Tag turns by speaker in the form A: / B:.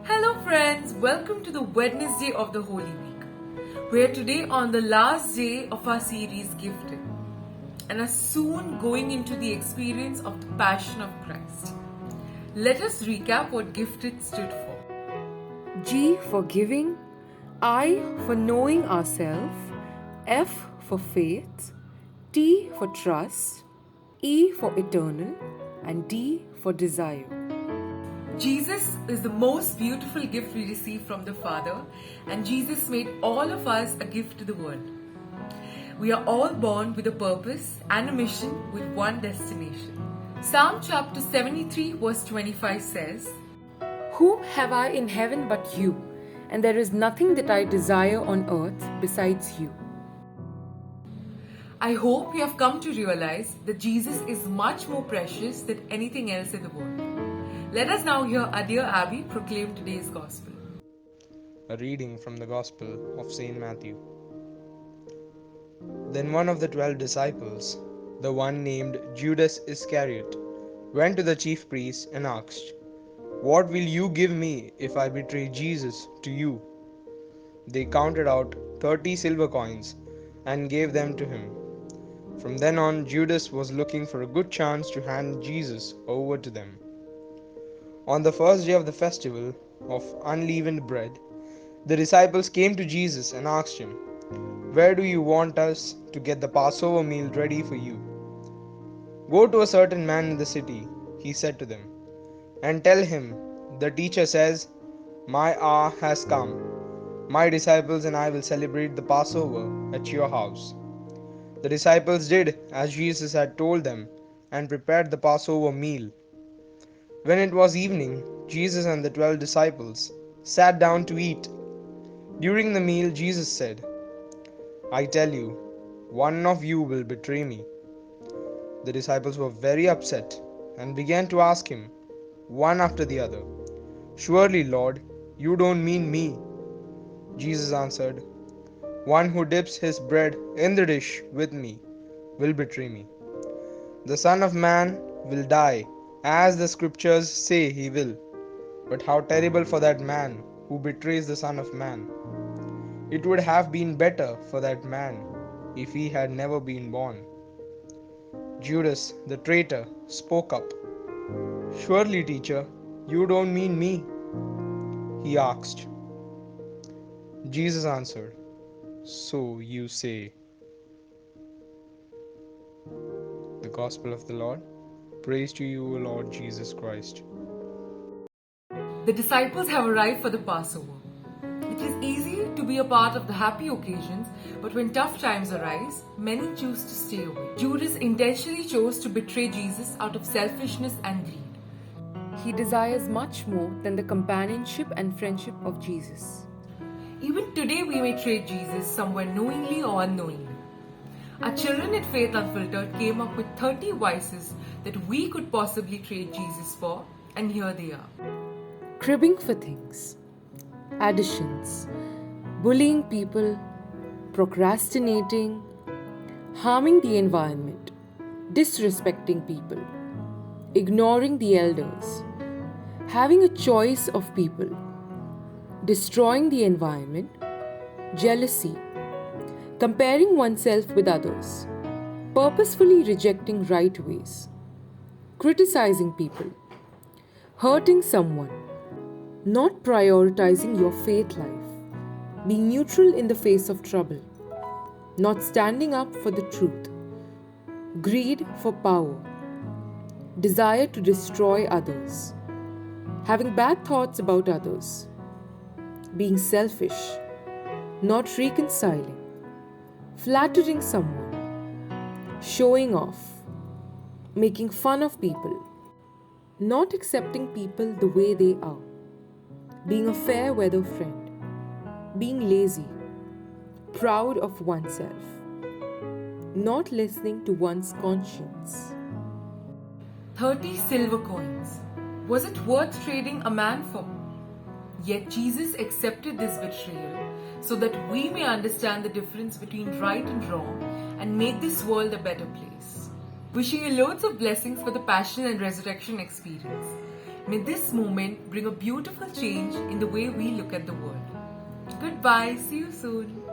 A: Hello friends, welcome to the Wednesday of the Holy Week. We are today on the last day of our series Gifted and are soon going into the experience of the Passion of Christ. Let us recap what Gifted stood for.
B: G for giving, I for knowing ourselves, F for faith, T for trust, E for eternal, and D for desire.
A: Jesus is the most beautiful gift we receive from the Father, and Jesus made all of us a gift to the world. We are all born with a purpose and a mission with one destination. Psalm chapter 73 verse 25 says,
B: Whom have I in heaven but you? And there is nothing that I desire on earth besides you.
A: I hope you have come to realize that Jesus is much more precious than anything else in the world. Let us now hear our dear Abby proclaim today's Gospel.
C: A reading from the Gospel of St. Matthew. Then one of the 12 disciples, the one named Judas Iscariot, went to the chief priests and asked, "What will you give me if I betray Jesus to you?" They counted out 30 silver coins and gave them to him. From then on, Judas was looking for a good chance to hand Jesus over to them. On the first day of the festival of unleavened bread, the disciples came to Jesus and asked him, "Where do you want us to get the Passover meal ready for you?" "Go to a certain man in the city," he said to them, "and tell him, 'The teacher says, my hour has come. My disciples and I will celebrate the Passover at your house.'" The disciples did as Jesus had told them and prepared the Passover meal. When it was evening, Jesus and the 12 disciples sat down to eat. During the meal, Jesus said, "I tell you, one of you will betray me." The disciples were very upset and began to ask him, one after the other, "Surely, Lord, you don't mean me." Jesus answered, "One who dips his bread in the dish with me will betray me. The Son of Man will die, as the scriptures say he will. But how terrible for that man who betrays the Son of Man. It would have been better for that man if he had never been born." Judas, the traitor, spoke up. "Surely, teacher, you don't mean me?" he asked. Jesus answered, "So you say." The Gospel of the Lord. Praise to you, O Lord Jesus Christ.
A: The disciples have arrived for the Passover. It is easy to be a part of the happy occasions, but when tough times arise, many choose to stay away. Judas intentionally chose to betray Jesus out of selfishness and greed.
B: He desires much more than the companionship and friendship of Jesus.
A: Even today, we may trade Jesus somewhere knowingly or unknowingly. Our children at Faith Unfiltered came up with 30 vices that we could possibly trade Jesus for, and here they are.
B: Cribbing for things, additions, bullying people, procrastinating, harming the environment, disrespecting people, ignoring the elders, having a choice of people, destroying the environment, jealousy, comparing oneself with others, purposefully rejecting right ways, criticizing people, hurting someone, not prioritizing your faith life, being neutral in the face of trouble, not standing up for the truth, greed for power, desire to destroy others, having bad thoughts about others, being selfish, not reconciling, flattering someone, showing off, making fun of people, not accepting people the way they are, being a fair weather friend, being lazy, proud of oneself, not listening to one's conscience.
A: 30 silver coins. Was it worth trading a man for? Yet Jesus accepted this betrayal so that we may understand the difference between right and wrong and make this world a better place. Wishing you loads of blessings for the Passion and Resurrection experience. May this moment bring a beautiful change in the way we look at the world. Goodbye, see you soon.